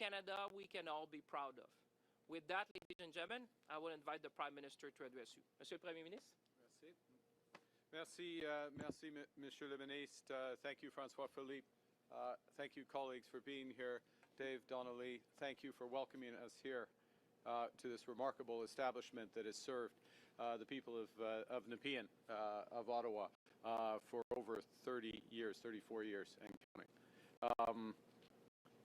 Canada we can all be proud of. With that, ladies and gentlemen, I will invite the Prime Minister to address you. Monsieur le Premier ministre. Merci. Merci, Monsieur le Ministre. Thank you, François Philippe. Thank you, colleagues, for being here. Dave Donnelly, thank you for welcoming us here to this remarkable establishment that has served the people of Nepean, of Ottawa, for over 30 years, 34 years and counting.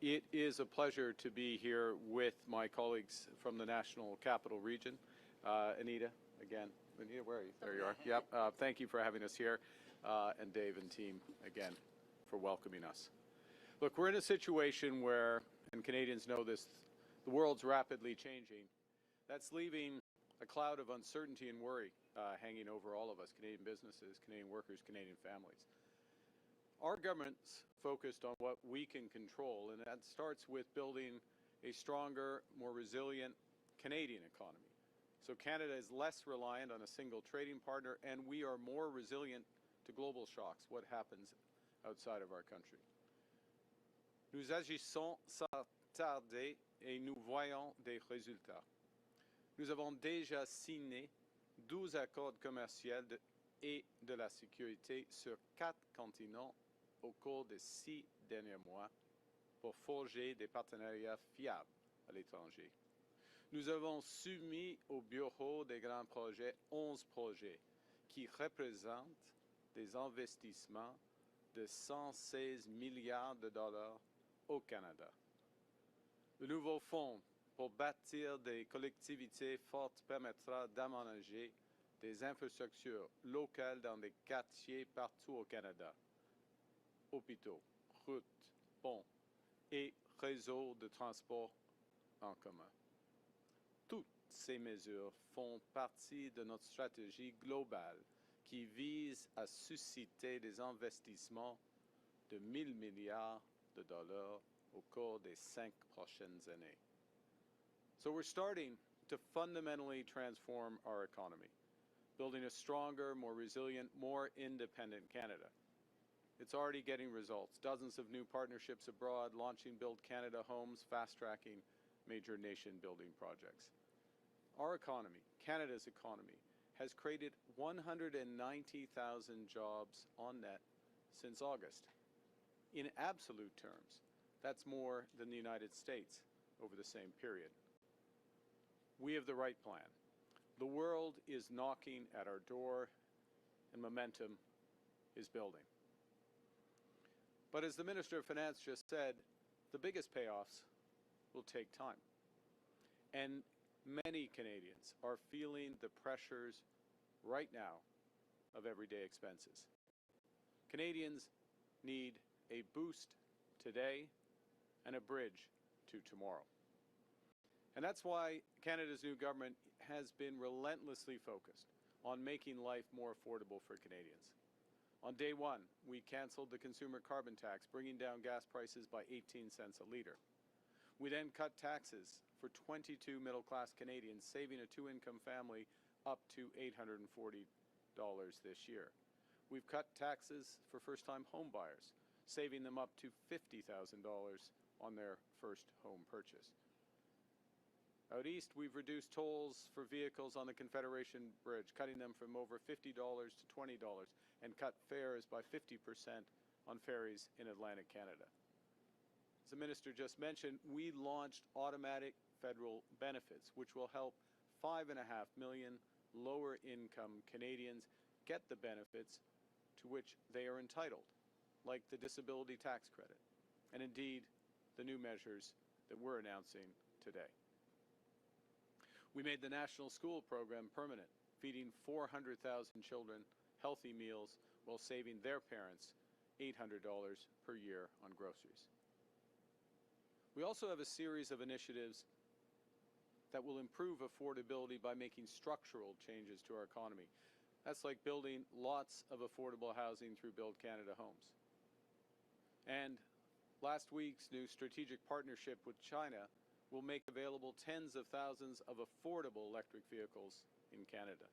It is a pleasure to be here with my colleagues from the National Capital Region. Anita, again. Anita, where are you? There you are. Yep. Thank you for having us here. And Dave and team, again, for welcoming us. Look, we're in a situation where, and Canadians know this, the world's rapidly changing. That's leaving a cloud of uncertainty and worry hanging over all of us, Canadian businesses, Canadian workers, Canadian families. Our government's focused on what we can control, and that starts with building a stronger, more resilient Canadian economy. So Canada is less reliant on a single trading partner, and we are more resilient to global shocks, what happens outside of our country. Nous agissons sans tarder et nous voyons des résultats. Nous avons déjà signé 12 accords commerciaux et de la sécurité sur 4 continents au cours des 6 derniers mois pour forger des partenariats fiables à l'étranger. Nous avons soumis au Bureau des grands projets 11 projets qui représentent des investissements de 116 milliards de dollars au Canada. Le nouveau fonds pour bâtir des collectivités fortes permettra d'aménager des infrastructures locales dans des quartiers partout au Canada. Hôpitaux, routes, ponts et réseaux de transport en commun. Toutes ces mesures font partie de notre stratégie globale qui vise à susciter des investissements de 1 000 milliards de dollars au cours des 5 prochaines années. So we're starting to fundamentally transform our economy, building a stronger, more resilient, more independent Canada. It's already getting results. Dozens of new partnerships abroad, launching Build Canada homes, fast-tracking major nation-building projects. Our economy, Canada's economy, has created 190,000 jobs on net since August. In absolute terms, that's more than the United States over the same period. We have the right plan. The world is knocking at our door, and momentum is building. But as the Minister of Finance just said, the biggest payoffs will take time. And many Canadians are feeling the pressures right now of everyday expenses. Canadians need a boost today and a bridge to tomorrow. And that's why Canada's new government has been relentlessly focused on making life more affordable for Canadians. On day one, we canceled the consumer carbon tax, bringing down gas prices by 18 cents a litre. We then cut taxes for 22 middle-class Canadians, saving a two-income family up to $840 this year. We've cut taxes for first-time home buyers, saving them up to $50,000 on their first home purchase. Out east, we've reduced tolls for vehicles on the Confederation Bridge, cutting them from over $50 to $20, and cut fares by 50% on ferries in Atlantic Canada. As the Minister just mentioned, we launched automatic federal benefits, which will help 5.5 million lower-income Canadians get the benefits to which they are entitled, like the disability tax credit, and indeed the new measures that we're announcing today. We made the National School Program permanent, feeding 400,000 children healthy meals while saving their parents $800 per year on groceries. We also have a series of initiatives that will improve affordability by making structural changes to our economy. That's like building lots of affordable housing through Build Canada homes. And last week's new strategic partnership with China will make available tens of thousands of affordable electric vehicles in Canada.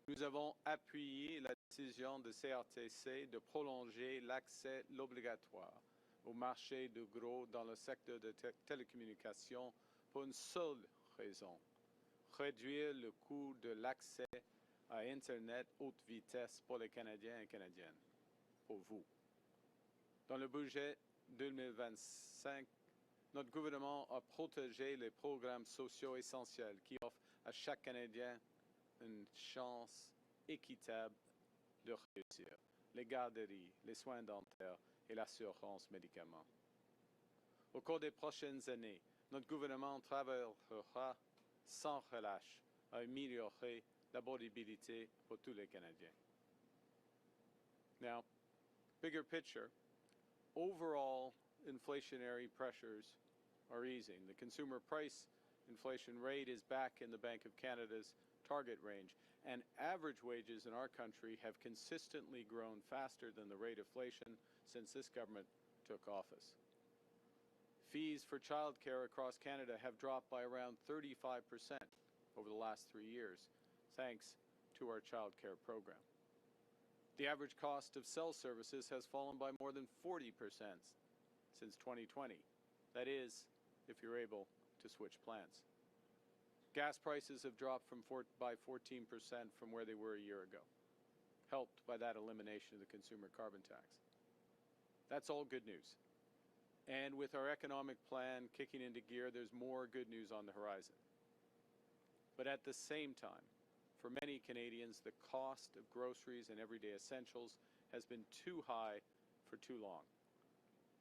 Nous avons appuyé la décision de CRTC de prolonger l'accès l'obligatoire au marché de gros dans le secteur des télécommunications pour une seule raison: réduire le coût de l'accès à Internet haute vitesse pour les Canadiens et Canadiennes, pour vous. Dans le budget 2025, notre gouvernement a protégé les programmes sociaux essentiels qui offrent à chaque Canadien une chance équitable de réussir: les garderies, les soins dentaires et l'assurance médicaments. Au cours des prochaines années, notre gouvernement travaillera sans relâche à améliorer l'abordabilité pour tous les Canadiens. Now, bigger picture, overall inflationary pressures are easing. The consumer price inflation rate is back in the Bank of Canada's target range, and average wages in our country have consistently grown faster than the rate of inflation since this government took office. Fees for childcare across Canada have dropped by around 35% over the last 3 years, thanks to our childcare program. The average cost of cell services has fallen by more than 40% since 2020. That is, if you're able to switch plans. Gas prices have dropped by 14% from where they were a year ago, helped by that elimination of the consumer carbon tax. That's all good news. And with our economic plan kicking into gear, there's more good news on the horizon. But at the same time, for many Canadians, the cost of groceries and everyday essentials has been too high for too long.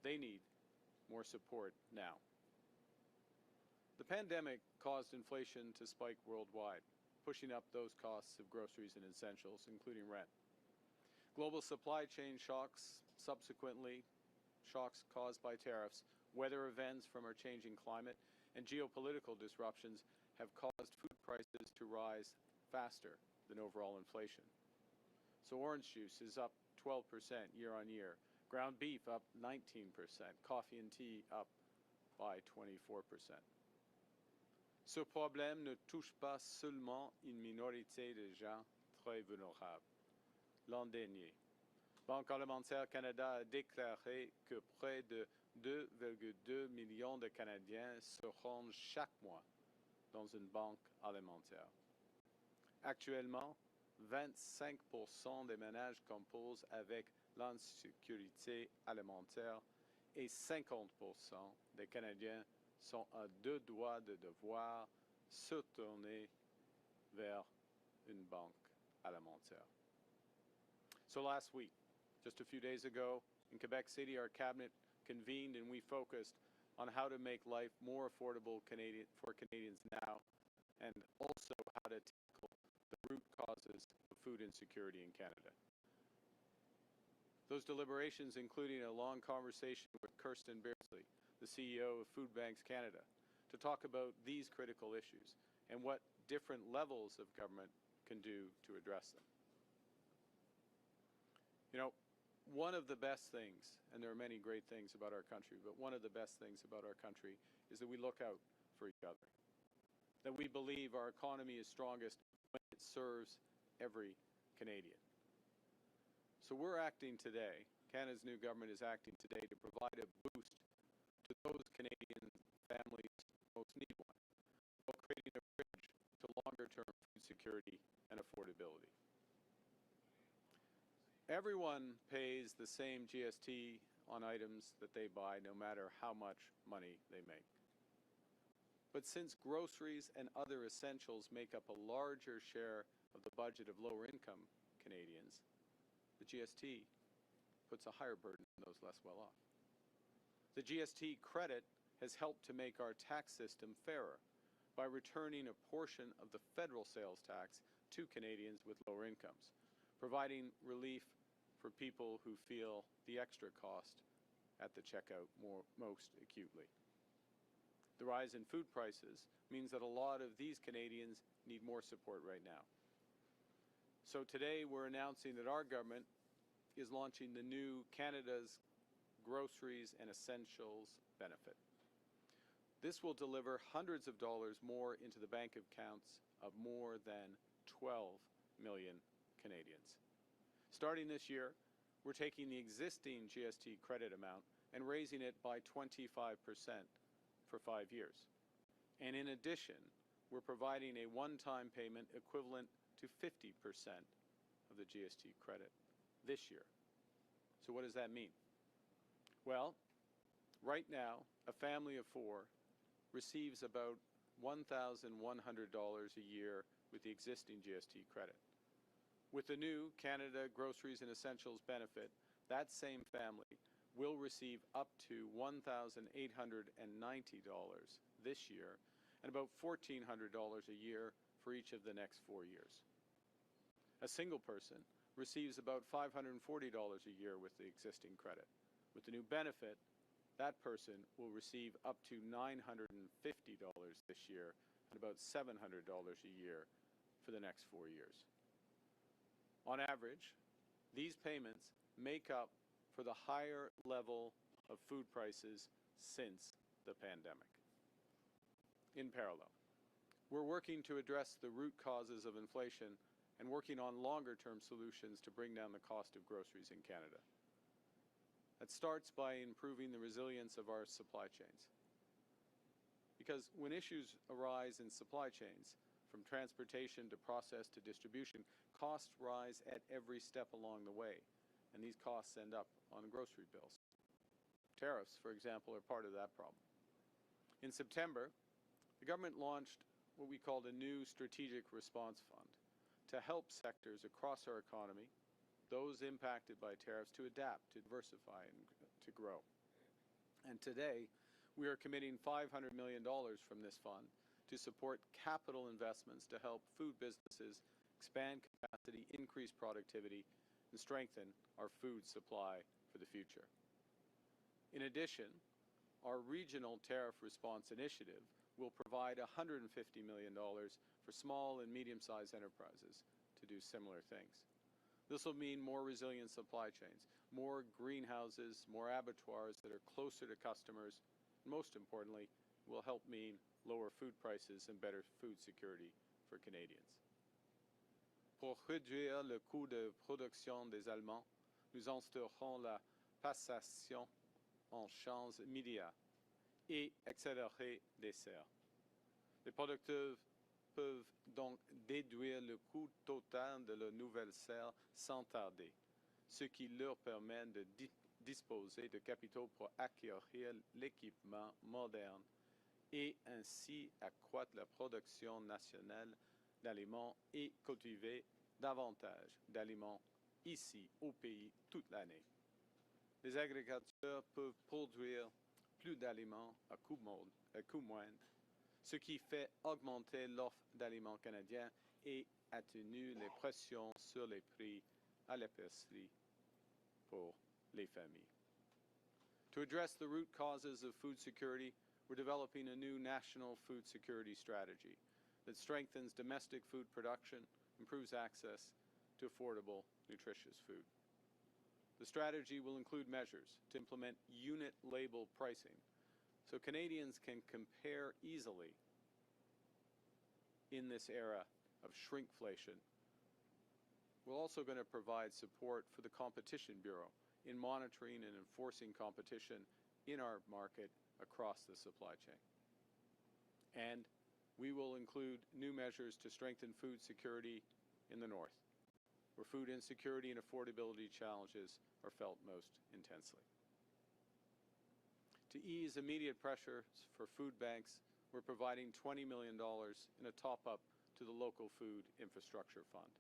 They need more support now. The pandemic caused inflation to spike worldwide, pushing up those costs of groceries and essentials, including rent. Global supply chain shocks, subsequently shocks caused by tariffs, weather events from our changing climate, and geopolitical disruptions have caused food prices to rise faster than overall inflation. So orange juice is up 12% year on year, ground beef up 19%, coffee and tea up by 24%. Ce problème ne touche pas seulement une minorité de gens très vulnérables. L'an dernier, Banque alimentaire Canada a déclaré que près de 2,2 millions de Canadiens se rendent chaque mois dans une banque alimentaire. Actuellement, 25% des ménages composent avec l'insécurité alimentaire et 50% des Canadiens sont à deux doigts de devoir se tourner vers une banque alimentaire. So last week, just a few days ago, in Quebec City, our cabinet convened and we focused on how to make life more affordable for Canadians now, and also how to tackle the root causes of food insecurity in Canada. Those deliberations including a long conversation with Kirsten Beardsley, the CEO of Food Banks Canada, to talk about these critical issues and what different levels of government can do to address them. You know, one of the best things, and there are many great things about our country, but one of the best things about our country is that we look out for each other. That we believe our economy is strongest when it serves every Canadian. So we're acting today, Canada's new government is acting today to provide a boost to those Canadian families who most need one, while creating a bridge to longer-term food security and affordability. Everyone pays the same GST on items that they buy, no matter how much money they make. But since groceries and other essentials make up a larger share of the budget of lower-income Canadians, the GST puts a higher burden on those less well off. The GST credit has helped to make our tax system fairer by returning a portion of the federal sales tax to Canadians with lower incomes, providing relief for people who feel the extra cost at the checkout most acutely. The rise in food prices means that a lot of these Canadians need more support right now. So today we're announcing that our government is launching the new Canada's Groceries and Essentials benefit. This will deliver hundreds of dollars more into the bank accounts of more than 12 million Canadians. Starting this year, we're taking the existing GST credit amount and raising it by 25% for 5 years. And in addition, we're providing a one-time payment equivalent to 50% of the GST credit this year. So what does that mean? Well, right now, a family of 4 receives about $1,100 a year with the existing GST credit. With the new Canada Groceries and Essentials benefit, that same family will receive up to $1,890 this year and about $1,400 a year for each of the next 4 years. A single person receives about $540 a year with the existing credit. With the new benefit, that person will receive up to $950 this year and about $700 a year for the next 4 years. On average, these payments make up for the higher level of food prices since the pandemic. In parallel, we're working to address the root causes of inflation and working on longer-term solutions to bring down the cost of groceries in Canada. That starts by improving the resilience of our supply chains. Because when issues arise in supply chains, from transportation to process to distribution, costs rise at every step along the way, and these costs end up on grocery bills. Tariffs, for example, are part of that problem. In September, the government launched what we called a new Strategic Response Fund to help sectors across our economy, those impacted by tariffs, to adapt, to diversify, and to grow. And today, we are committing $500 million from this fund to support capital investments to help food businesses expand capacity, increase productivity, and strengthen our food supply for the future. In addition, our Regional Tariff Response Initiative will provide $150 million for small and medium-sized enterprises to do similar things. This will mean more resilient supply chains, more greenhouses, more abattoirs that are closer to customers, and most importantly, will help mean lower food prices and better food security for Canadians. Pour réduire le coût de production des aliments, nous instaurons la passation en champs immédiats et accélérer des serres. Les producteurs peuvent donc déduire le coût total de la nouvelle serre sans tarder, ce qui leur permet de disposer de capitaux pour acquérir l'équipement moderne et ainsi accroître la production nationale d'aliments et cultiver davantage d'aliments ici au pays toute l'année. Les agriculteurs peuvent produire plus d'aliments à coût moindre, ce qui fait augmenter l'offre d'aliments canadiens et atténue les pressions sur les prix à l'épicerie pour les familles. To address the root causes of food security, we're developing a new national food security strategy that strengthens domestic food production, improves access to affordable, nutritious food. The strategy will include measures to implement unit label pricing so Canadians can compare easily in this era of shrinkflation. We're also going to provide support for the Competition Bureau in monitoring and enforcing competition in our market across the supply chain. And we will include new measures to strengthen food security in the north, where food insecurity and affordability challenges are felt most intensely. To ease immediate pressures for food banks, we're providing $20 million in a top-up to the local food infrastructure fund.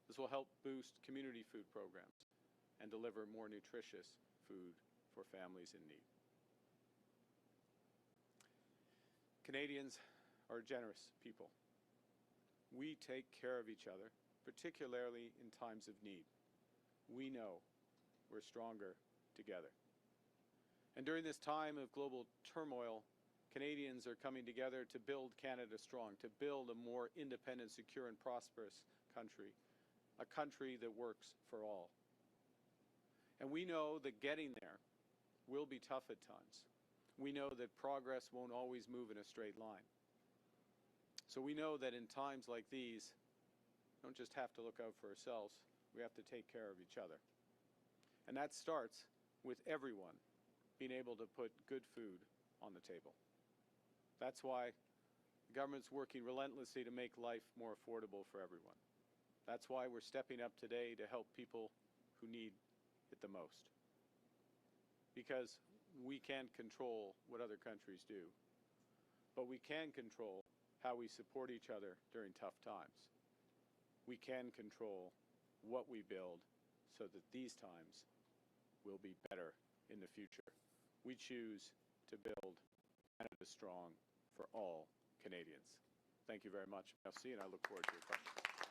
This will help boost community food programs and deliver more nutritious food for families in need. Canadians are generous people. We take care of each other, particularly in times of need. We know we're stronger together. And during this time of global turmoil, Canadians are coming together to build Canada strong, to build a more independent, secure, and prosperous country, a country that works for all. And we know that getting there will be tough at times. We know that progress won't always move in a straight line. So we know that in times like these, we don't just have to look out for ourselves, we have to take care of each other. And that starts with everyone being able to put good food on the table. That's why the government's working relentlessly to make life more affordable for everyone. That's why we're stepping up today to help people who need it the most. Because we can't control what other countries do, but we can control how we support each other during tough times. We can control what we build so that these times will be better in the future. We choose to build Canada strong for all Canadians. Thank you very much. Merci, and I look forward to your questions.